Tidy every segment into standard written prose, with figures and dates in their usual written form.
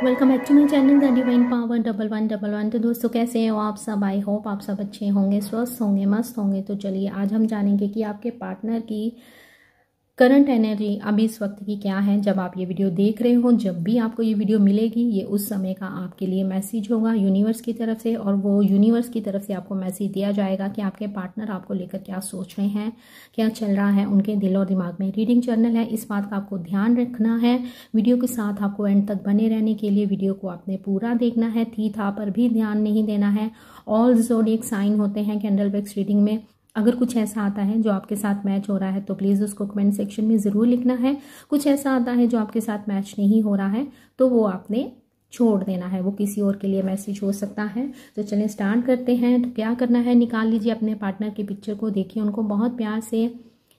Welcome back to my channel the divine power 1111। तो दोस्तों कैसे हो आप सब। आई होप आप सब अच्छे होंगे, स्वस्थ होंगे, मस्त होंगे। तो चलिए आज हम जानेंगे कि आपके पार्टनर की करंट एनर्जी अभी इस वक्त की क्या है। जब आप ये वीडियो देख रहे हो, जब भी आपको ये वीडियो मिलेगी, ये उस समय का आपके लिए मैसेज होगा यूनिवर्स की तरफ से, और वो यूनिवर्स की तरफ से आपको मैसेज दिया जाएगा कि आपके पार्टनर आपको लेकर क्या सोच रहे हैं, क्या चल रहा है उनके दिल और दिमाग में। रीडिंग जर्नल है, इस बात का आपको ध्यान रखना है। वीडियो के साथ आपको एंड तक बने रहने के लिए वीडियो को आपने पूरा देखना है, थी था पर भी ध्यान नहीं देना है। ऑल ज़ोडिएक साइन होते हैं कैंडल बॉक्स रीडिंग में। अगर कुछ ऐसा आता है जो आपके साथ मैच हो रहा है तो प्लीज़ उसको कमेंट सेक्शन में ज़रूर लिखना है। कुछ ऐसा आता है जो आपके साथ मैच नहीं हो रहा है तो वो आपने छोड़ देना है, वो किसी और के लिए मैसेज हो सकता है। तो चलें स्टार्ट करते हैं। तो क्या करना है, निकाल लीजिए अपने पार्टनर की पिक्चर को, देखिए उनको बहुत प्यार से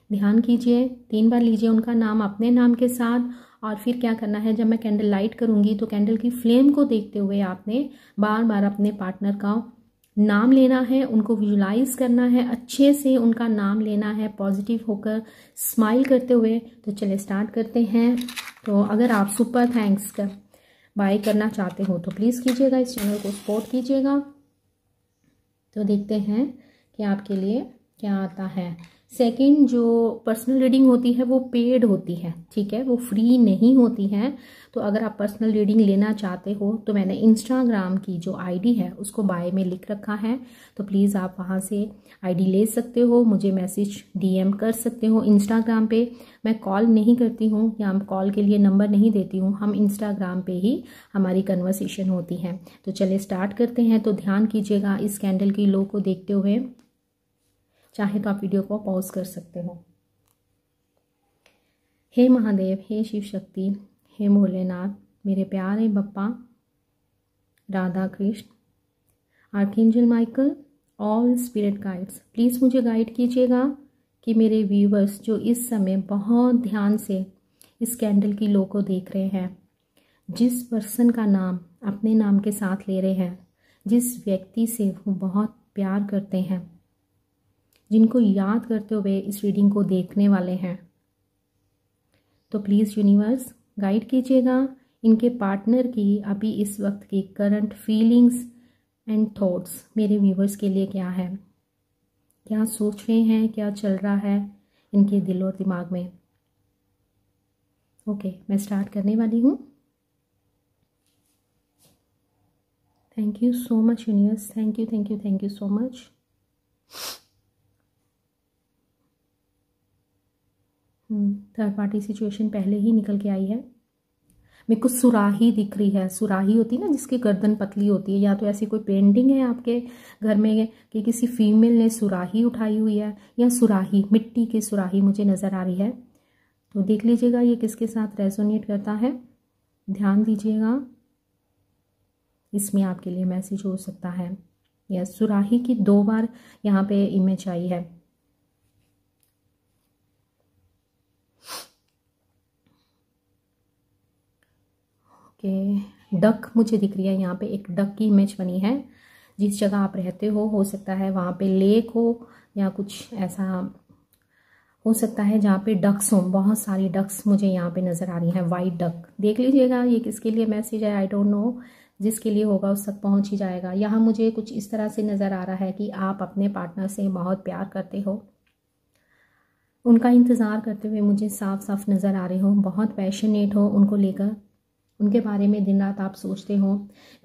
ध्यान कीजिए, 3 बार लीजिए उनका नाम अपने नाम के साथ। और फिर क्या करना है, जब मैं कैंडल लाइट करूँगी तो कैंडल की फ्लेम को देखते हुए आपने बार बार अपने पार्टनर का नाम लेना है, उनको विजुलाइज करना है, अच्छे से उनका नाम लेना है, पॉजिटिव होकर स्माइल करते हुए। तो चलिए स्टार्ट करते हैं। तो अगर आप सुपर थैंक्स का बाय करना चाहते हो तो प्लीज़ कीजिएगा, इस चैनल को सपोर्ट कीजिएगा। तो देखते हैं कि आपके लिए क्या आता है। सेकंड, जो पर्सनल रीडिंग होती है वो पेड होती है, ठीक है, वो फ्री नहीं होती है। तो अगर आप पर्सनल रीडिंग लेना चाहते हो तो मैंने इंस्टाग्राम की जो आईडी है उसको बाय में लिख रखा है, तो प्लीज़ आप वहाँ से आईडी ले सकते हो, मुझे मैसेज डीएम कर सकते हो इंस्टाग्राम पे। मैं कॉल नहीं करती हूँ या हम कॉल के लिए नंबर नहीं देती हूँ, हम इंस्टाग्राम पे ही हमारी कन्वर्सेशन होती है। तो चलिए स्टार्ट करते हैं। तो ध्यान कीजिएगा इस कैंडल की लो को देखते हुए, चाहे तो आप वीडियो को पॉज कर सकते हो। हे महादेव, हे शिव शक्ति, हे भोलेनाथ, मेरे प्यारे Bappa, Radha Krishna, archangel Michael, all spirit guides, please मुझे गाइड कीजिएगा कि मेरे व्यूवर्स जो इस समय बहुत ध्यान से इस कैंडल की लो को देख रहे हैं, जिस पर्सन का नाम अपने नाम के साथ ले रहे हैं, जिस व्यक्ति से वो बहुत प्यार करते हैं, जिनको याद करते हुए इस रीडिंग को देखने वाले हैं, तो प्लीज़ यूनिवर्स गाइड कीजिएगा इनके पार्टनर की अभी इस वक्त की करंट फीलिंग्स एंड थॉट्स मेरे व्यूवर्स के लिए क्या है, क्या सोच रहे हैं, क्या चल रहा है इनके दिल और दिमाग में। ओके, मैं स्टार्ट करने वाली हूँ। Thank you so much universe, thank you thank you thank you so much. Third party situation पहले ही निकल के आई है। मेरे को सुराही दिख रही है, सुराही होती है ना जिसकी गर्दन पतली होती है, या तो ऐसी कोई पेंटिंग है आपके घर में कि किसी फीमेल ने सुराही उठाई हुई है, या सुराही, मिट्टी की सुराही मुझे नज़र आ रही है। तो देख लीजिएगा ये किसके साथ रेजोनेट करता है, ध्यान दीजिएगा, इसमें आपके लिए मैसेज हो सकता है। या सुराही की 2 बार यहाँ पे इमेज आई है। डक मुझे दिख रही है, यहाँ पे एक डक की इमेज बनी है। जिस जगह आप रहते हो सकता है वहाँ पे लेक हो या कुछ ऐसा हो सकता है जहाँ पे डक्स हो, बहुत सारी डक्स मुझे यहाँ पे नज़र आ रही हैं, वाइट डक। देख लीजिएगा ये किसके लिए मैसेज है, आई डोंट नो, जिसके लिए होगा उस तक पहुँच ही जाएगा। यहाँ मुझे कुछ इस तरह से नज़र आ रहा है कि आप अपने पार्टनर से बहुत प्यार करते हो, उनका इंतज़ार करते हुए मुझे साफ साफ नज़र आ रहे हो, बहुत पैशनेट हो उनको लेकर, उनके बारे में दिन रात आप सोचते हो।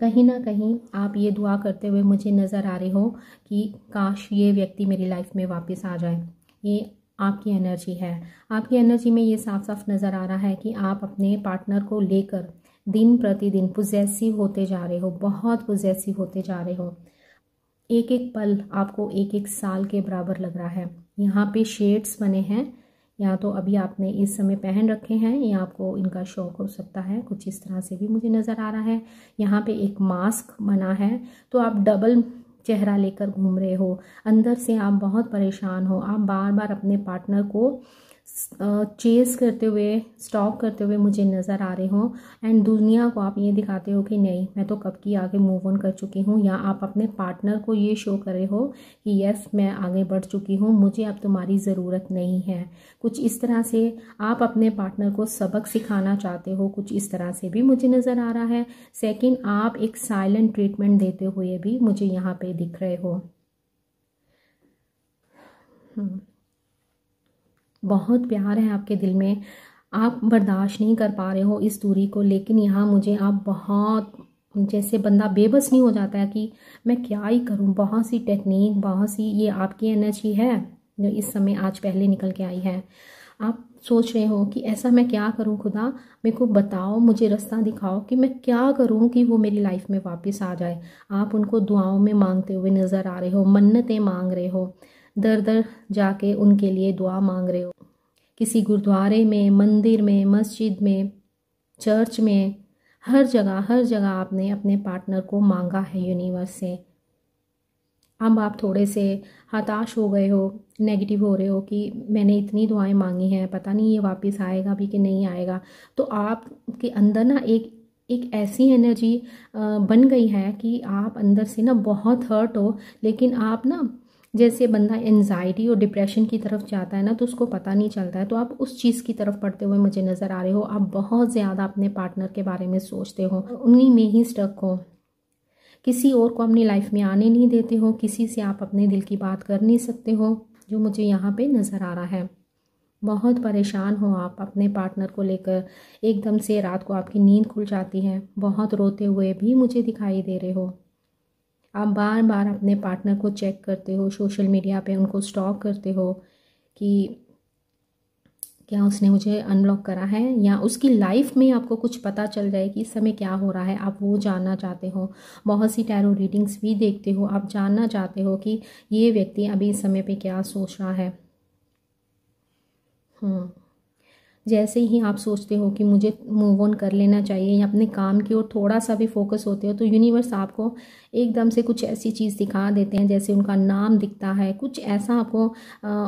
कहीं ना कहीं आप ये दुआ करते हुए मुझे नज़र आ रहे हो कि काश ये व्यक्ति मेरी लाइफ में वापस आ जाए। ये आपकी एनर्जी है। आपकी एनर्जी में ये साफ साफ नज़र आ रहा है कि आप अपने पार्टनर को लेकर दिन प्रतिदिन पोजेसिव होते जा रहे हो, बहुत पोजेसिव होते जा रहे हो। एक एक पल आपको एक एक साल के बराबर लग रहा है। यहाँ पे शेड्स बने हैं, या तो अभी आपने इस समय पहन रखे हैं या आपको इनका शौक हो सकता है, कुछ इस तरह से भी मुझे नज़र आ रहा है। यहाँ पे एक मास्क बना है, तो आप डबल चेहरा लेकर घूम रहे हो, अंदर से आप बहुत परेशान हो, आप बार बार अपने पार्टनर को चेस करते हुए, स्टॉक करते हुए मुझे नज़र आ रहे हो एंड दुनिया को आप ये दिखाते हो कि नहीं मैं तो कब की आगे मूव ऑन कर चुकी हूँ, या आप अपने पार्टनर को ये शो कर रहे हो कि यस मैं आगे बढ़ चुकी हूँ, मुझे अब तुम्हारी ज़रूरत नहीं है। कुछ इस तरह से आप अपने पार्टनर को सबक सिखाना चाहते हो, कुछ इस तरह से भी मुझे नज़र आ रहा है। सेकेंड, आप एक साइलेंट ट्रीटमेंट देते हुए भी मुझे यहाँ पे दिख रहे हो। बहुत प्यार है आपके दिल में, आप बर्दाश्त नहीं कर पा रहे हो इस दूरी को, लेकिन यहाँ मुझे आप बहुत, जैसे बंदा बेबस नहीं हो जाता है कि मैं क्या ही करूँ, बहुत सी टेक्निक, बहुत सी ये आपकी एनर्जी है जो इस समय आज पहले निकल के आई है। आप सोच रहे हो कि ऐसा मैं क्या करूं खुदा, मेरे को बताओ, मुझे रास्ता दिखाओ कि मैं क्या करूं कि वो मेरी लाइफ में वापस आ जाए। आप उनको दुआओं में मांगते हुए नज़र आ रहे हो, मन्नतें मांग रहे हो, दर दर जाके उनके लिए दुआ मांग रहे हो, किसी गुरुद्वारे में, मंदिर में, मस्जिद में, चर्च में, हर जगह आपने अपने पार्टनर को मांगा है यूनिवर्स से। अब आप थोड़े से हताश हो गए हो, नेगेटिव हो रहे हो कि मैंने इतनी दुआएं मांगी हैं, पता नहीं ये वापस आएगा भी कि नहीं आएगा। तो आपके अंदर ना एक ऐसी एनर्जी बन गई है कि आप अंदर से ना बहुत हर्ट हो, लेकिन आप ना, जैसे बंदा एनजाइटी और डिप्रेशन की तरफ जाता है ना तो उसको पता नहीं चलता है, तो आप उस चीज़ की तरफ पढ़ते हुए मुझे नज़र आ रहे हो। आप बहुत ज़्यादा अपने पार्टनर के बारे में सोचते हो, उन्हीं में ही स्टक हो, किसी और को अपनी लाइफ में आने नहीं देते हो, किसी से आप अपने दिल की बात कर नहीं सकते हो, जो मुझे यहाँ पे नज़र आ रहा है। बहुत परेशान हो आप अपने पार्टनर को लेकर, एकदम से रात को आपकी नींद खुल जाती है, बहुत रोते हुए भी मुझे दिखाई दे रहे हो। आप बार बार अपने पार्टनर को चेक करते हो, सोशल मीडिया पे उनको स्टॉक करते हो कि क्या उसने मुझे अनब्लॉक करा है, या उसकी लाइफ में आपको कुछ पता चल जाए कि इस समय क्या हो रहा है, आप वो जानना चाहते हो। बहुत सी टैरो रीडिंग्स भी देखते हो, आप जानना चाहते हो कि ये व्यक्ति अभी इस समय पे क्या सोच रहा है। जैसे ही आप सोचते हो कि मुझे मूव ऑन कर लेना चाहिए या अपने काम की ओर थोड़ा सा भी फोकस होते हो, तो यूनिवर्स आपको एकदम से कुछ ऐसी चीज़ दिखा देते हैं, जैसे उनका नाम दिखता है, कुछ ऐसा आपको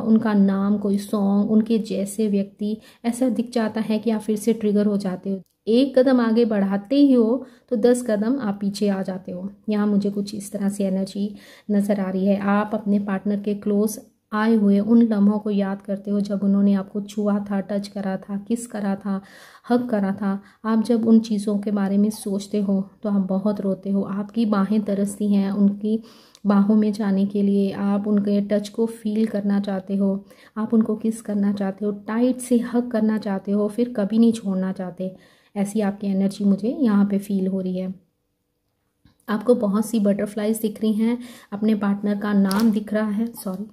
उनका नाम, कोई सॉन्ग, उनके जैसे व्यक्ति ऐसा दिख जाता है कि आप फिर से ट्रिगर हो जाते हो। एक कदम आगे बढ़ाते ही हो तो 10 कदम आप पीछे आ जाते हो। यहाँ मुझे कुछ इस तरह से एनर्जी नज़र आ रही है। आप अपने पार्टनर के क्लोज आए हुए उन लम्हों को याद करते हो जब उन्होंने आपको छुआ था, टच करा था, किस करा था, हग करा था। आप जब उन चीज़ों के बारे में सोचते हो तो आप बहुत रोते हो, आपकी बाहें तरसती हैं उनकी बाहों में जाने के लिए, आप उनके टच को फील करना चाहते हो, आप उनको किस करना चाहते हो, टाइट से हग करना चाहते हो, फिर कभी नहीं छोड़ना चाहते। ऐसी आपकी एनर्जी मुझे यहाँ पे फील हो रही है। आपको बहुत सी बटरफ्लाइज दिख रही हैं, अपने पार्टनर का नाम दिख रहा है। सॉरी,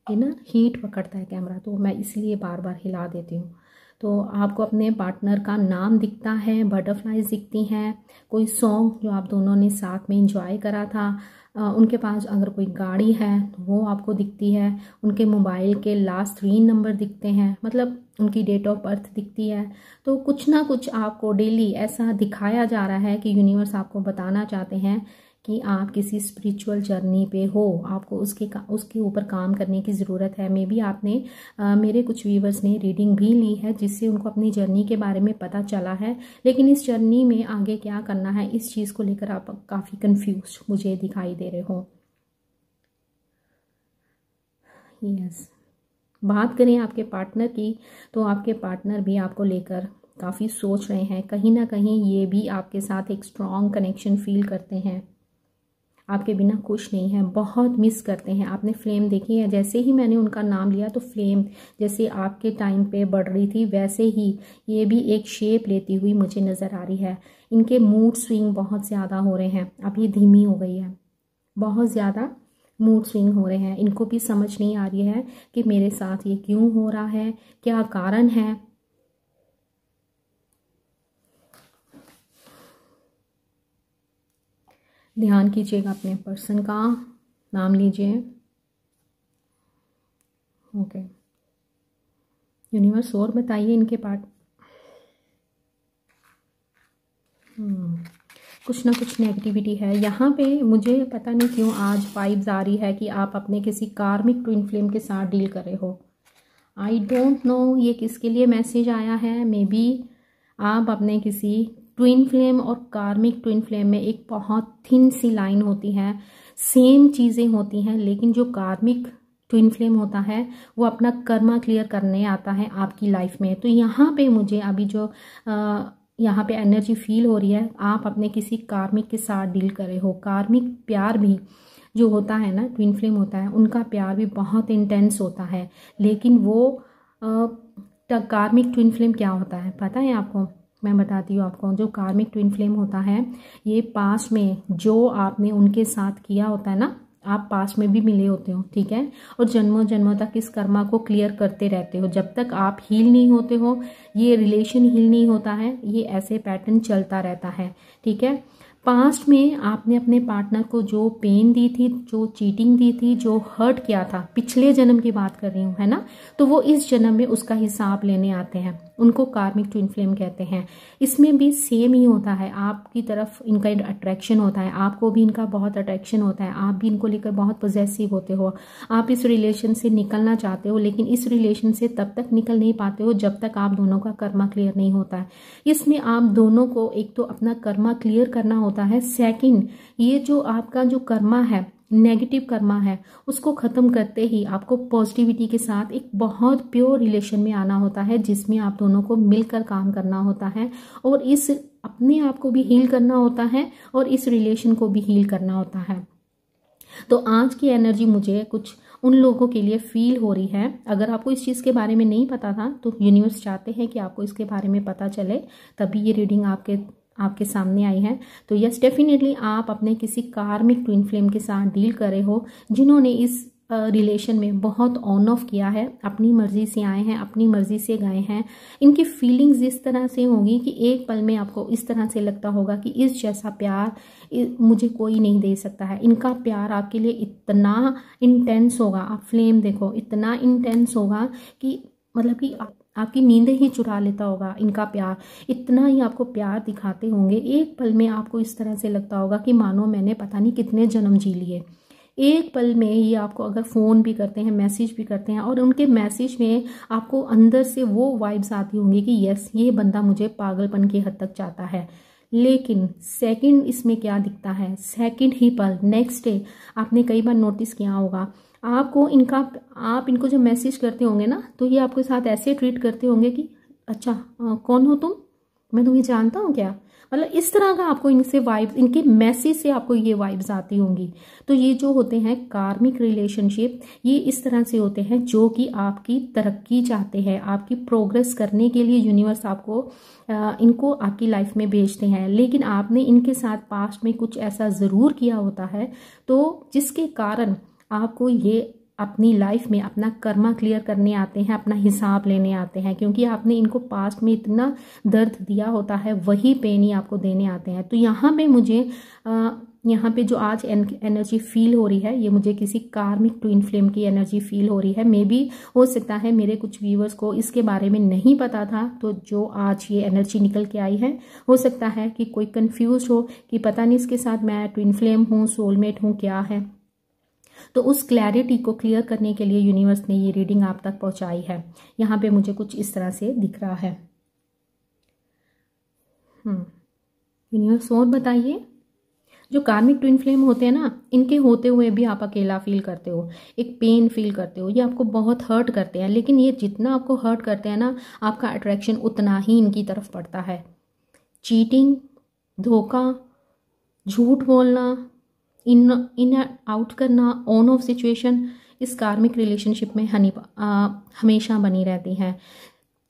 ये ना हीट पकड़ता है कैमरा, तो मैं इसलिए बार बार हिला देती हूँ। तो आपको अपने पार्टनर का नाम दिखता है, बटरफ्लाइज दिखती हैं, कोई सॉन्ग जो आप दोनों ने साथ में एंजॉय करा था, उनके पास अगर कोई गाड़ी है तो वो आपको दिखती है, उनके मोबाइल के लास्ट 3 नंबर दिखते हैं, मतलब उनकी डेट ऑफ बर्थ दिखती है। तो कुछ ना कुछ आपको डेली ऐसा दिखाया जा रहा है कि यूनिवर्स आपको बताना चाहते हैं कि आप किसी स्पिरिचुअल जर्नी पे हो, आपको उसके ऊपर काम करने की ज़रूरत है। मे बी आपने मेरे कुछ व्यूवर्स ने रीडिंग भी ली है जिससे उनको अपनी जर्नी के बारे में पता चला है, लेकिन इस जर्नी में आगे क्या करना है इस चीज़ को लेकर आप काफ़ी कंफ्यूज मुझे दिखाई दे रहे हो। यस, बात करें आपके पार्टनर की तो आपके पार्टनर भी आपको लेकर काफ़ी सोच रहे हैं, कहीं ना कहीं ये भी आपके साथ एक स्ट्रॉन्ग कनेक्शन फील करते हैं, आपके बिना खुश नहीं है, बहुत मिस करते हैं। आपने फ्लेम देखी है, जैसे ही मैंने उनका नाम लिया तो फ्लेम जैसे आपके टाइम पे बढ़ रही थी वैसे ही ये भी एक शेप लेती हुई मुझे नज़र आ रही है। इनके मूड स्विंग बहुत ज़्यादा हो रहे हैं, अब ये धीमी हो गई है, बहुत ज़्यादा मूड स्विंग हो रहे हैं। इनको भी समझ नहीं आ रही है कि मेरे साथ ये क्यों हो रहा है, क्या कारण है। ध्यान कीजिएगा, अपने पर्सन का नाम लीजिए। ओके यूनिवर्स, और बताइए इनके पार्ट। कुछ ना कुछ नेगेटिविटी है यहाँ पे, मुझे पता नहीं क्यों आज वाइब्स आ रही है कि आप अपने किसी कार्मिक ट्विन फ्लेम के साथ डील कर रहे हो। आई डोंट नो ये किसके लिए मैसेज आया है। मे बी आप अपने किसी ट्विन फ्लेम और कार्मिक ट्विन फ्लेम में एक बहुत थिन सी लाइन होती है, सेम चीज़ें होती हैं, लेकिन जो कार्मिक ट्विन फ्लेम होता है वो अपना कर्मा क्लियर करने आता है आपकी लाइफ में। तो यहाँ पे मुझे अभी जो यहाँ पे एनर्जी फील हो रही है, आप अपने किसी कार्मिक के साथ डील कर रहे हो। कार्मिक प्यार भी जो होता है ना, ट्विन फ्लेम होता है, उनका प्यार भी बहुत इंटेंस होता है, लेकिन वो कार्मिक ट्विन फ्लेम क्या होता है पता है आपको? मैं बताती हूँ आपको। जो कार्मिक ट्विन फ्लेम होता है, ये पास्ट में जो आपने उनके साथ किया होता है ना, आप पास्ट में भी मिले होते हो, ठीक है, और जन्मों जन्मों तक इस कर्मा को क्लियर करते रहते हो। जब तक आप हील नहीं होते हो, ये रिलेशन हील नहीं होता है, ये ऐसे पैटर्न चलता रहता है, ठीक है। पास्ट में आपने अपने पार्टनर को जो पेन दी थी, जो चीटिंग दी थी, जो हर्ट किया था, पिछले जन्म की बात कर रही हूँ, है ना, तो वो इस जन्म में उसका हिसाब लेने आते हैं। उनको कार्मिक ट्विन फ्लेम कहते हैं। इसमें भी सेम ही होता है, आपकी तरफ इनका अट्रैक्शन होता है, आपको भी इनका बहुत अट्रैक्शन होता है, आप भी इनको लेकर बहुत पॉजेसिव होते हो। आप इस रिलेशन से निकलना चाहते हो, लेकिन इस रिलेशन से तब तक निकल नहीं पाते हो जब तक आप दोनों का कर्मा क्लियर नहीं होता है। इसमें आप दोनों को एक तो अपना कर्मा क्लियर करना होता है, सेकंड ये जो आपका जो कर्मा है, नेगेटिव कर्मा है, उसको ख़त्म करते ही आपको पॉजिटिविटी के साथ एक बहुत प्योर रिलेशन में आना होता है, जिसमें आप दोनों को मिलकर काम करना होता है और इस अपने आप को भी हील करना होता है और इस रिलेशन को भी हील करना होता है। तो आज की एनर्जी मुझे कुछ उन लोगों के लिए फील हो रही है। अगर आपको इस चीज़ के बारे में नहीं पता था तो यूनिवर्स चाहते हैं कि आपको इसके बारे में पता चले, तभी ये रीडिंग आपके सामने आई है। तो यस, डेफिनेटली आप अपने किसी कार्मिक ट्विन फ्लेम के साथ डील कर रहे हो, जिन्होंने इस रिलेशन में बहुत ऑन ऑफ किया है, अपनी मर्जी से आए हैं, अपनी मर्जी से गए हैं। इनकी फीलिंग्स इस तरह से होंगी कि एक पल में आपको इस तरह से लगता होगा कि इस जैसा प्यार मुझे कोई नहीं दे सकता है। इनका प्यार आपके लिए इतना इंटेंस होगा, आप फ्लेम देखो, इतना इंटेंस होगा कि मतलब कि आपकी नींदें ही चुरा लेता होगा। इनका प्यार इतना ही आपको प्यार दिखाते होंगे, एक पल में आपको इस तरह से लगता होगा कि मानो मैंने पता नहीं कितने जन्म जी लिए। एक पल में ये आपको अगर फ़ोन भी करते हैं, मैसेज भी करते हैं, और उनके मैसेज में आपको अंदर से वो वाइब्स आती होंगी कि यस, ये बंदा मुझे पागलपन की हद तक चाहता है। लेकिन सेकंड इसमें क्या दिखता है, सेकंड ही पल, नेक्स्ट डे, आपने कई बार नोटिस किया होगा, आप इनको जब मैसेज करते होंगे ना, तो ये आपके साथ ऐसे ट्रीट करते होंगे कि अच्छा कौन हो तुम, मैं तुम्हें जानता हूँ क्या, मतलब इस तरह का आपको इनसे वाइब्स, इनके मैसेज से आपको ये वाइब्स आती होंगी। तो ये जो होते हैं कार्मिक रिलेशनशिप, ये इस तरह से होते हैं जो कि आपकी तरक्की चाहते हैं, आपकी प्रोग्रेस करने के लिए यूनिवर्स आपको इनको आपकी लाइफ में भेजते हैं। लेकिन आपने इनके साथ पास्ट में कुछ ऐसा ज़रूर किया होता है, तो जिसके कारण आपको ये अपनी लाइफ में अपना कर्मा क्लियर करने आते हैं, अपना हिसाब लेने आते हैं, क्योंकि आपने इनको पास्ट में इतना दर्द दिया होता है, वही पेन ही आपको देने आते हैं। तो यहाँ पे मुझे यहाँ पे जो आज एनर्जी फील हो रही है, ये मुझे किसी कार्मिक ट्विन फ्लेम की एनर्जी फील हो रही है। मे बी हो सकता है मेरे कुछ व्यूवर्स को इसके बारे में नहीं पता था, तो जो आज ये एनर्जी निकल के आई है, हो सकता है कि कोई कंफ्यूज हो कि पता नहीं इसके साथ मैं ट्विन फ्लेम हूँ, सोलमेट हूँ, क्या है। तो उस क्लैरिटी को क्लियर करने के लिए यूनिवर्स ने ये रीडिंग आप तक पहुंचाई है। यहाँ पे मुझे कुछ इस तरह से दिख रहा है। यूनिवर्स और बताइए, जो कार्मिक ट्विन फ्लेम होते हैं ना, इनके होते हुए भी आप अकेला फील करते हो, एक पेन फील करते हो, ये आपको बहुत हर्ट करते हैं, लेकिन ये जितना आपको हर्ट करते हैं ना, आपका अट्रैक्शन उतना ही इनकी तरफ पड़ता है। चीटिंग, धोखा, झूठ बोलना, इन आउट करना, ऑन ऑफ सिचुएशन इस कार्मिक रिलेशनशिप में हमेशा बनी रहती हैं।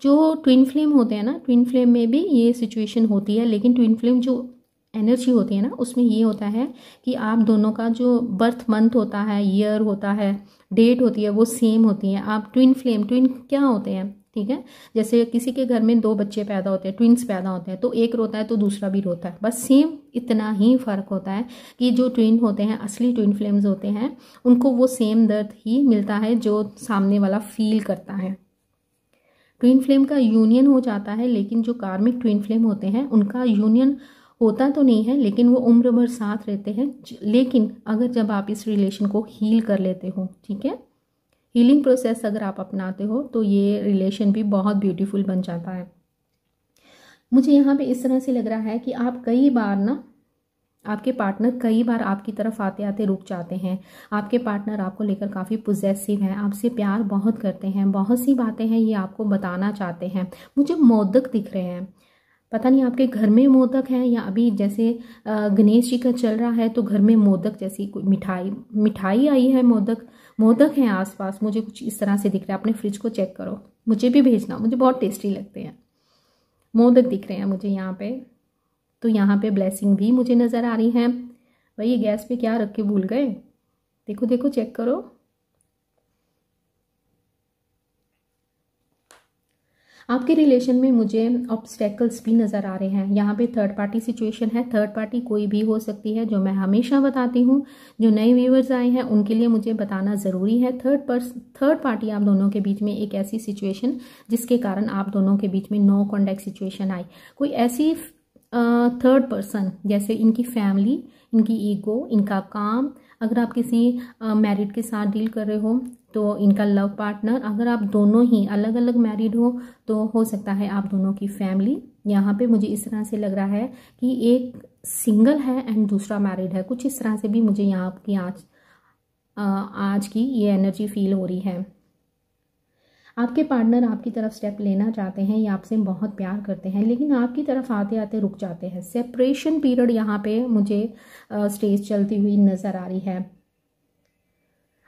जो ट्विन फ्लेम होते हैं ना, ट्विन फ्लेम में भी ये सिचुएशन होती है, लेकिन ट्विन फ्लेम जो एनर्जी होती है ना, उसमें ये होता है कि आप दोनों का जो बर्थ मंथ होता है, ईयर होता है, डेट होती है, वो सेम होती है। आप ट्विन क्या होते हैं, ठीक है, जैसे किसी के घर में 2 बच्चे पैदा होते हैं, ट्विन्स पैदा होते हैं, तो एक रोता है तो दूसरा भी रोता है, बस सेम इतना ही फ़र्क होता है कि जो ट्विन होते हैं, असली ट्विन फ्लेम्स होते हैं, उनको वो सेम दर्द ही मिलता है जो सामने वाला फील करता है। ट्विन फ्लेम का यूनियन हो जाता है, लेकिन जो कार्मिक ट्विन फ्लेम होते हैं उनका यूनियन होता तो नहीं है, लेकिन वो उम्र भर साथ रहते हैं। लेकिन अगर जब आप इस रिलेशन को हील कर लेते हो, ठीक है, हीलिंग प्रोसेस अगर आप अपनाते हो तो ये रिलेशन भी बहुत ब्यूटीफुल बन जाता है। मुझे यहाँ पे इस तरह से लग रहा है कि आप कई बार ना, आपके पार्टनर कई बार आपकी तरफ आते आते रुक जाते हैं। आपके पार्टनर आपको लेकर काफ़ी पोजेसिव हैं, आपसे प्यार बहुत करते हैं, बहुत सी बातें हैं ये आपको बताना चाहते हैं। मुझे मोदक दिख रहे हैं, पता नहीं आपके घर में मोदक हैं या अभी जैसे गणेश जी का चल रहा है तो घर में मोदक जैसी कोई मिठाई आई है, मोदक हैं आसपास। मुझे कुछ इस तरह से दिख रहा है। अपने फ्रिज को चेक करो, मुझे भी भेजना, मुझे बहुत टेस्टी लगते हैं। मोदक दिख रहे हैं मुझे यहाँ पे। तो यहाँ पे ब्लेसिंग भी मुझे नज़र आ रही है। भाई ये गैस पे क्या रख के भूल गए, देखो देखो चेक करो। आपके रिलेशन में मुझे ऑब्स्टेकल्स भी नज़र आ रहे हैं। यहाँ पे थर्ड पार्टी सिचुएशन है। थर्ड पार्टी कोई भी हो सकती है, जो मैं हमेशा बताती हूँ। जो नए व्यूअर्स आए हैं उनके लिए मुझे बताना ज़रूरी है। थर्ड पार्टी आप दोनों के बीच में एक ऐसी सिचुएशन जिसके कारण आप दोनों के बीच में नो कॉन्टैक्ट सिचुएशन आई। कोई ऐसी थर्ड पर्सन, जैसे इनकी फैमिली, इनकी ईगो, इनका काम। अगर आप किसी मैरिड के साथ डील कर रहे हो तो इनका लव पार्टनर। अगर आप दोनों ही अलग अलग मैरिड हो सकता है आप दोनों की फैमिली। यहाँ पे मुझे इस तरह से लग रहा है कि एक सिंगल है एंड दूसरा मैरिड है। कुछ इस तरह से भी मुझे यहाँ की आज की ये एनर्जी फील हो रही है। आपके पार्टनर आपकी तरफ स्टेप लेना चाहते हैं या आपसे बहुत प्यार करते हैं, लेकिन आपकी तरफ आते आते रुक जाते हैं। सेपरेशन पीरियड यहाँ पे मुझे स्टेज चलती हुई नज़र आ रही है।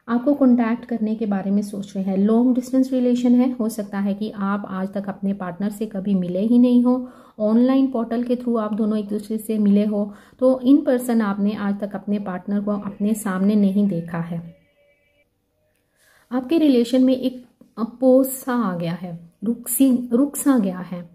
आपको कांटेक्ट करने के बारे में सोच रहे हैं। लॉन्ग डिस्टेंस रिलेशन है। हो सकता है कि आप आज तक अपने पार्टनर से कभी मिले ही नहीं हो। ऑनलाइन पोर्टल के थ्रू आप दोनों एक दूसरे से मिले हो, तो इन पर्सन आपने आज तक अपने पार्टनर को अपने सामने नहीं देखा है। आपके रिलेशन में एक पोज सा आ गया है, रुक सा गया है।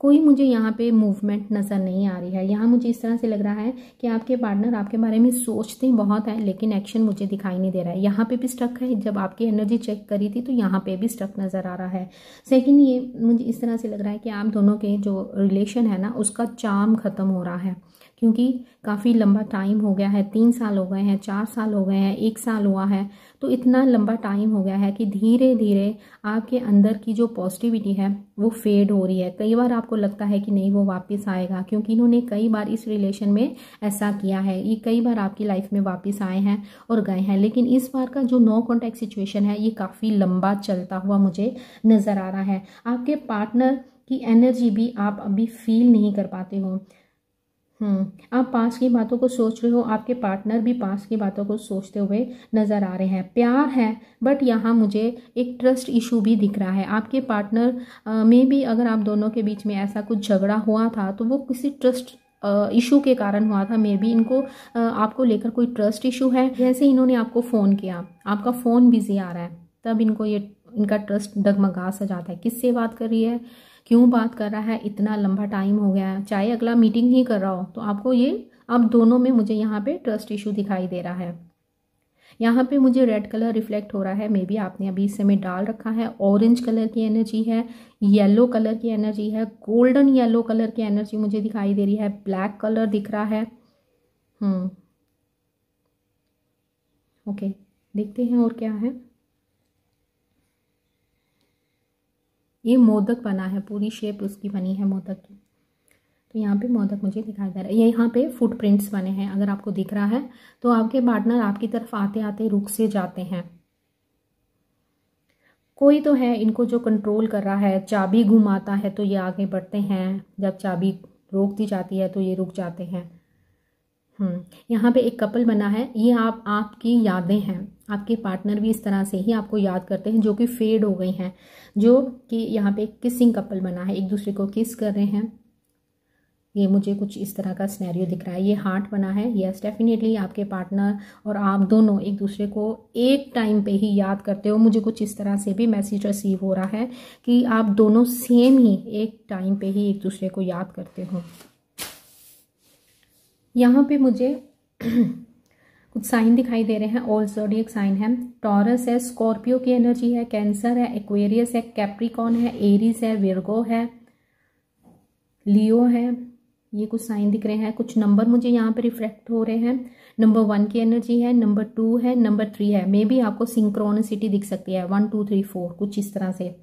कोई मुझे यहाँ पे मूवमेंट नज़र नहीं आ रही है। यहाँ मुझे इस तरह से लग रहा है कि आपके पार्टनर आपके बारे में सोचते बहुत है, लेकिन एक्शन मुझे दिखाई नहीं दे रहा है। यहाँ पे भी स्टक है। जब आपकी एनर्जी चेक करी थी तो यहाँ पे भी स्टक नज़र आ रहा है। सेकंड, ये मुझे इस तरह से लग रहा है कि आप दोनों के जो रिलेशन है ना, उसका चार्म ख़त्म हो रहा है, क्योंकि काफ़ी लंबा टाइम हो गया है। 3 साल हो गए हैं, 4 साल हो गए हैं, 1 साल हुआ है। तो इतना लंबा टाइम हो गया है कि धीरे धीरे आपके अंदर की जो पॉजिटिविटी है वो फेड हो रही है। कई बार आपको लगता है कि नहीं वो वापस आएगा, क्योंकि इन्होंने कई बार इस रिलेशन में ऐसा किया है। ये कई बार आपकी लाइफ में वापस आए हैं और गए हैं, लेकिन इस बार का जो नो कॉन्टैक्ट सिचुएशन है ये काफ़ी लंबा चलता हुआ मुझे नज़र आ रहा है। आपके पार्टनर की एनर्जी भी आप अभी फील नहीं कर पाते हो। आप पास की बातों को सोच रहे हो, आपके पार्टनर भी पास की बातों को सोचते हुए नज़र आ रहे हैं। प्यार है, बट यहाँ मुझे एक ट्रस्ट इशू भी दिख रहा है। आपके पार्टनर में भी अगर आप दोनों के बीच में ऐसा कुछ झगड़ा हुआ था तो वो किसी ट्रस्ट इशू के कारण हुआ था। मे बी इनको आपको लेकर कोई ट्रस्ट इशू है। जैसे इन्होंने आपको फ़ोन किया, आपका फ़ोन बिजी आ रहा है, तब इनका ट्रस्ट डगमगा सा जाता है। किससे बात कर रही है, क्यों बात कर रहा है, इतना लंबा टाइम हो गया है। चाहे अगला मीटिंग ही कर रहा हो तो आपको ये अब दोनों में मुझे यहाँ पे ट्रस्ट इशू दिखाई दे रहा है। यहाँ पे मुझे रेड कलर रिफ्लेक्ट हो रहा है। मे बी आपने अभी इस समय डाल रखा है। ऑरेंज कलर की एनर्जी है, येलो कलर की एनर्जी है, गोल्डन येलो कलर की एनर्जी मुझे दिखाई दे रही है, ब्लैक कलर दिख रहा है। ओके, देखते हैं और क्या है। ये मोदक बना है, पूरी शेप उसकी बनी है मोदक की। तो यहाँ पे मोदक मुझे दिखाई दे रहा है। ये यहाँ पे फुटप्रिंट्स बने हैं, अगर आपको दिख रहा है तो आपके पार्टनर आपकी तरफ आते आते रुक से जाते हैं। कोई तो है इनको जो कंट्रोल कर रहा है। चाबी घुमाता है तो ये आगे बढ़ते हैं, जब चाबी रोक दी जाती है तो ये रुक जाते हैं। यहाँ पे एक कपल बना है। ये आपकी यादें हैं। आपके पार्टनर भी इस तरह से ही आपको याद करते हैं, जो कि फेड हो गई हैं। जो कि यहाँ पे एक किसिंग कपल बना है, एक दूसरे को किस कर रहे हैं। ये मुझे कुछ इस तरह का सिनेरियो दिख रहा है। ये हार्ट बना है। यस, डेफिनेटली आपके पार्टनर और आप दोनों एक दूसरे को एक टाइम पे ही याद करते हो। मुझे कुछ इस तरह से भी मैसेज रिसीव हो रहा है कि आप दोनों सेम ही एक टाइम पे ही एक दूसरे को याद करते हो। यहाँ पे मुझे कुछ साइन दिखाई दे रहे हैं। ऑल ज़ोडिएक साइन है। टॉरस है, स्कॉर्पियो की एनर्जी है, कैंसर है, एक्वेरियस है, कैप्रिकॉन है, एरीज है, विर्गो है, लियो है। ये कुछ साइन दिख रहे हैं। कुछ नंबर मुझे यहाँ पे रिफ्लेक्ट हो रहे हैं। नंबर 1 की एनर्जी है, नंबर 2 है, नंबर 3 है। मे बी आपको सिंक्रोनिसिटी दिख सकती है 1 2 3 4 कुछ इस तरह से।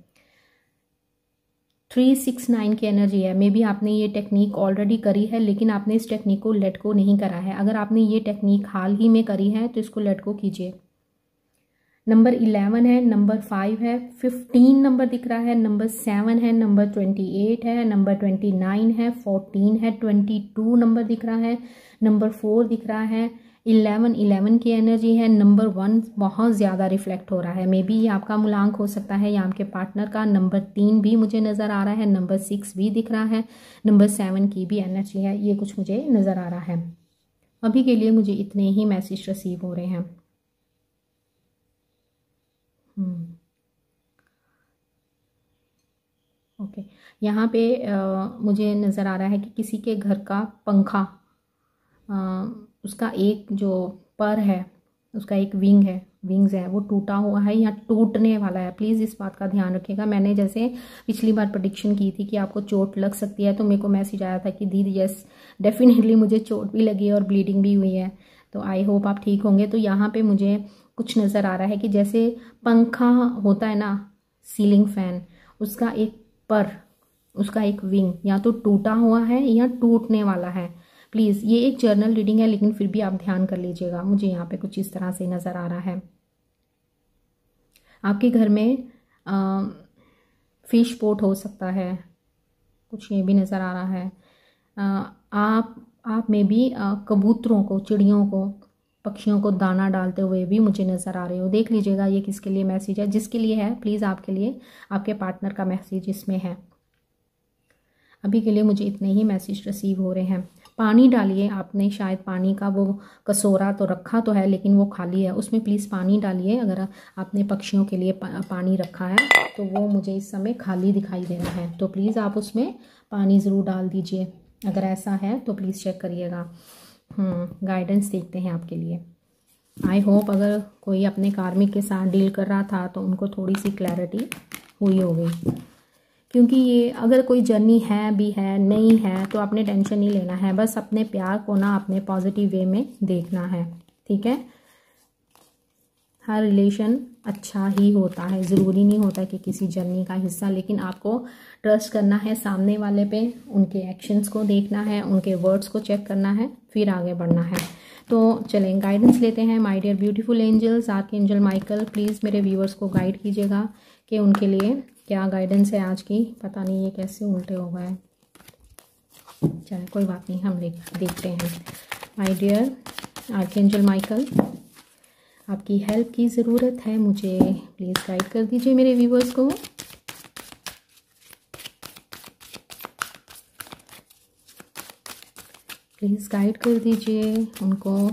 3 6 9 की एनर्जी है। मे बी आपने ये टेक्निक ऑलरेडी करी है लेकिन आपने इस टेक्निक को लेट गो नहीं करा है। अगर आपने ये टेक्निक हाल ही में करी है तो इसको लेट गो कीजिए। नंबर 11 है, नंबर 5 है, 15 नंबर दिख रहा है, नंबर 7 है, नंबर 28 है, नंबर 29 है, 14 है, 22 नंबर दिख रहा है, नंबर 4 दिख रहा है, 11 की एनर्जी है, नंबर 1 बहुत ज़्यादा रिफ्लेक्ट हो रहा है। मे बी ये आपका मूलांक हो सकता है या आपके पार्टनर का। नंबर 3 भी मुझे नज़र आ रहा है, नंबर 6 भी दिख रहा है, नंबर 7 की भी एनर्जी है। ये कुछ मुझे नज़र आ रहा है। अभी के लिए मुझे इतने ही मैसेज रिसीव हो रहे हैं। ओके, यहाँ पे मुझे नज़र आ रहा है कि किसी के घर का पंखा, उसका एक जो पर है, उसका एक विंग्स है वो टूटा हुआ है या टूटने वाला है। प्लीज़ इस बात का ध्यान रखिएगा। मैंने जैसे पिछली बार प्रेडिक्शन की थी कि आपको चोट लग सकती है, तो मेरे को मैसेज आया था कि दीदी यस डेफिनेटली मुझे चोट भी लगी है और ब्लीडिंग भी हुई है, तो आई होप आप ठीक होंगे। तो यहाँ पे मुझे कुछ नज़र आ रहा है कि जैसे पंखा होता है ना, सीलिंग फैन, उसका एक पर, उसका एक विंग या तो टूटा हुआ है या टूटने वाला है। प्लीज़, ये एक जर्नल रीडिंग है लेकिन फिर भी आप ध्यान कर लीजिएगा। मुझे यहाँ पे कुछ इस तरह से नज़र आ रहा है। आपके घर में फिश पोट हो सकता है, कुछ ये भी नज़र आ रहा है। आप में भी कबूतरों को, चिड़ियों को, पक्षियों को दाना डालते हुए भी मुझे नज़र आ रहे हो। देख लीजिएगा ये किसके लिए मैसेज है। जिसके लिए है प्लीज़ आपके लिए, आपके पार्टनर का मैसेज इसमें है। अभी के लिए मुझे इतने ही मैसेज रिसीव हो रहे हैं। पानी डालिए। आपने शायद पानी का वो कटोरा तो रखा तो है लेकिन वो खाली है, उसमें प्लीज़ पानी डालिए। अगर आपने पक्षियों के लिए पानी रखा है तो वो मुझे इस समय खाली दिखाई दे रहा है, तो प्लीज़ आप उसमें पानी ज़रूर डाल दीजिए। अगर ऐसा है तो प्लीज़ चेक करिएगा। गाइडेंस देखते हैं आपके लिए। आई होप अगर कोई अपने कार्मिक के साथ डील कर रहा था तो उनको थोड़ी सी क्लैरिटी हुई होगी, क्योंकि ये अगर कोई जर्नी है भी है नहीं है तो आपने टेंशन नहीं लेना है। बस अपने प्यार को ना अपने पॉजिटिव वे में देखना है, ठीक है। हर रिलेशन अच्छा ही होता है, ज़रूरी नहीं होता कि किसी जर्नी का हिस्सा, लेकिन आपको ट्रस्ट करना है सामने वाले पे, उनके एक्शंस को देखना है, उनके वर्ड्स को चेक करना है, फिर आगे बढ़ना है। तो चलें गाइडेंस लेते हैं। My dear beautiful angels, archangel Michael please मेरे व्यूअर्स को गाइड कीजिएगा कि उनके लिए क्या गाइडेंस है आज की। पता नहीं ये कैसे उल्टे हो गए, चलिए कोई बात नहीं, हम देखते हैं। माय डियर आर्कएंजल माइकल, आपकी हेल्प की ज़रूरत है मुझे, प्लीज़ गाइड कर दीजिए मेरे व्यूअर्स को। प्लीज़ गाइड कर दीजिए उनको।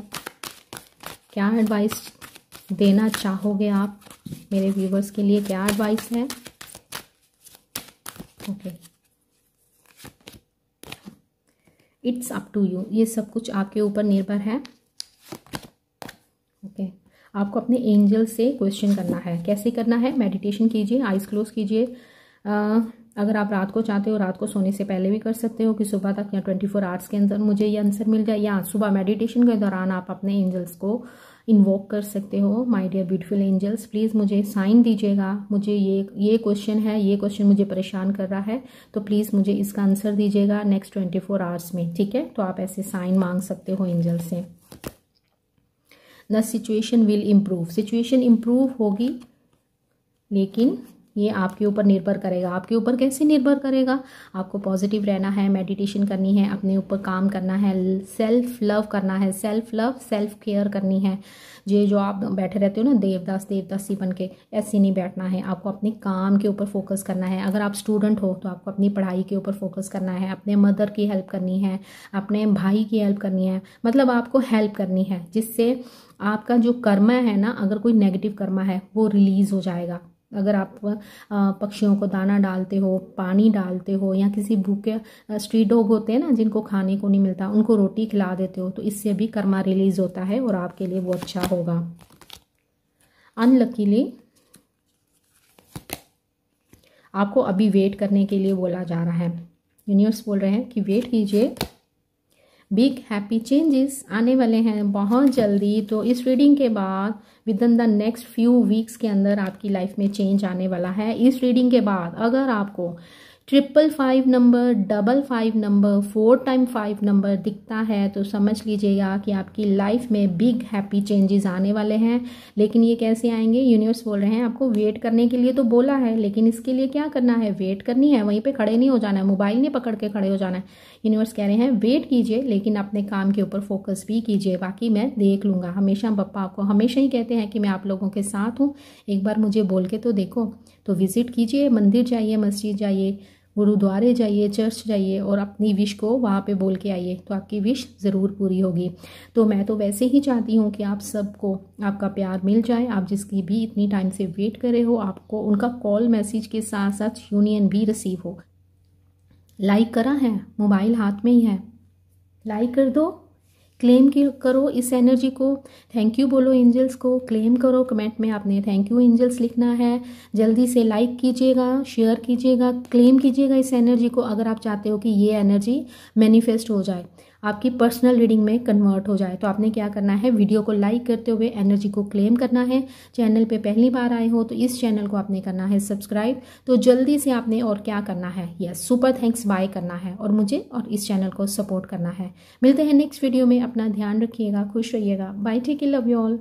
क्या एडवाइस देना चाहोगे आप मेरे व्यूअर्स के लिए, क्या एडवाइस है? Okay, it's up to you, ये सब कुछ आपके ऊपर निर्भर है। ओके, आपको अपने एंजल से क्वेश्चन करना है। कैसे करना है? मेडिटेशन कीजिए, आइज़ क्लोज कीजिए। अगर आप रात को चाहते हो रात को सोने से पहले भी कर सकते हो कि सुबह तक या 24 आवर्स के अंदर मुझे ये आंसर मिल जाए, या सुबह मेडिटेशन के दौरान आप अपने एंजल्स को इन्वोक कर सकते हो। My dear beautiful angels, please मुझे साइन दीजिएगा। मुझे ये क्वेश्चन है, ये क्वेश्चन मुझे परेशान कर रहा है, तो प्लीज़ मुझे इसका आंसर दीजिएगा नेक्स्ट 24 आवर्स में, ठीक है। तो आप ऐसे साइन मांग सकते हो एंजल से। The situation will improve, situation improve होगी, लेकिन ये आपके ऊपर निर्भर करेगा। आपके ऊपर कैसे निर्भर करेगा? आपको पॉजिटिव रहना है, मेडिटेशन करनी है, अपने ऊपर काम करना है, सेल्फ लव करना है, सेल्फ लव सेल्फ केयर करनी है। ये जो आप बैठे रहते हो ना देवदासी बन के, ऐसे नहीं बैठना है। आपको अपने काम के ऊपर फोकस करना है। अगर आप स्टूडेंट हो तो आपको अपनी पढ़ाई के ऊपर फोकस करना है, अपने मदर की हेल्प करनी है, अपने भाई की हेल्प करनी है, मतलब आपको हेल्प करनी है, जिससे आपका जो कर्मा है ना, अगर कोई नेगेटिव कर्मा है वो रिलीज़ हो जाएगा। अगर आप पक्षियों को दाना डालते हो, पानी डालते हो, या किसी भूखे स्ट्रीट डॉग होते हैं ना जिनको खाने को नहीं मिलता, उनको रोटी खिला देते हो, तो इससे भी कर्मा रिलीज होता है और आपके लिए वो अच्छा होगा। अनलकीली आपको अभी वेट करने के लिए बोला जा रहा है। यूनिवर्स बोल रहे हैं कि वेट कीजिए, बिग हैप्पी चेंजेस आने वाले हैं बहुत जल्दी। तो इस रीडिंग के बाद with in the next few weeks के अंदर आपकी लाइफ में चेंज आने वाला है। इस रीडिंग के बाद अगर आपको 555 नंबर, 55 नंबर, 4x5 नंबर दिखता है तो समझ लीजिएगा कि आपकी लाइफ में बिग हैप्पी चेंजेस आने वाले हैं। लेकिन ये कैसे आएंगे? यूनिवर्स बोल रहे हैं आपको वेट करने के लिए तो बोला है, लेकिन इसके लिए क्या करना है? वेट करनी है, वहीं पे खड़े नहीं हो जाना है, मोबाइल नहीं पकड़ के खड़े हो जाना है। यूनिवर्स कह रहे हैं वेट कीजिए, लेकिन अपने काम के ऊपर फोकस भी कीजिए, बाकी मैं देख लूँगा। हमेशा पप्पा आपको हमेशा ही कहते हैं कि मैं आप लोगों के साथ हूँ, एक बार मुझे बोल के तो देखो। तो विजिट कीजिए, मंदिर जाइए, मस्जिद जाइए, गुरुद्वारे जाइए, चर्च जाइए और अपनी विश को वहाँ पे बोल के आइए, तो आपकी विश ज़रूर पूरी होगी। तो मैं तो वैसे ही चाहती हूँ कि आप सबको आपका प्यार मिल जाए। आप जिसकी भी इतनी टाइम से वेट कर रहे हो, आपको उनका कॉल मैसेज के साथ साथ यूनियन भी रिसीव हो। लाइक करा है, मोबाइल हाथ में ही है, लाइक कर दो, क्लेम करो इस एनर्जी को, थैंक यू बोलो एंजल्स को, क्लेम करो। कमेंट में आपने थैंक यू एंजल्स लिखना है। जल्दी से लाइक कीजिएगा, शेयर कीजिएगा, क्लेम कीजिएगा इस एनर्जी को अगर आप चाहते हो कि ये एनर्जी मैनिफेस्ट हो जाए, आपकी पर्सनल रीडिंग में कन्वर्ट हो जाए। तो आपने क्या करना है? वीडियो को लाइक करते हुए एनर्जी को क्लेम करना है। चैनल पे पहली बार आए हो तो इस चैनल को आपने करना है सब्सक्राइब। तो जल्दी से आपने और क्या करना है? यस, सुपर थैंक्स बाय करना है और मुझे और इस चैनल को सपोर्ट करना है। मिलते हैं नेक्स्ट वीडियो में। अपना ध्यान रखिएगा, खुश रहिएगा, bye, take care, love you all.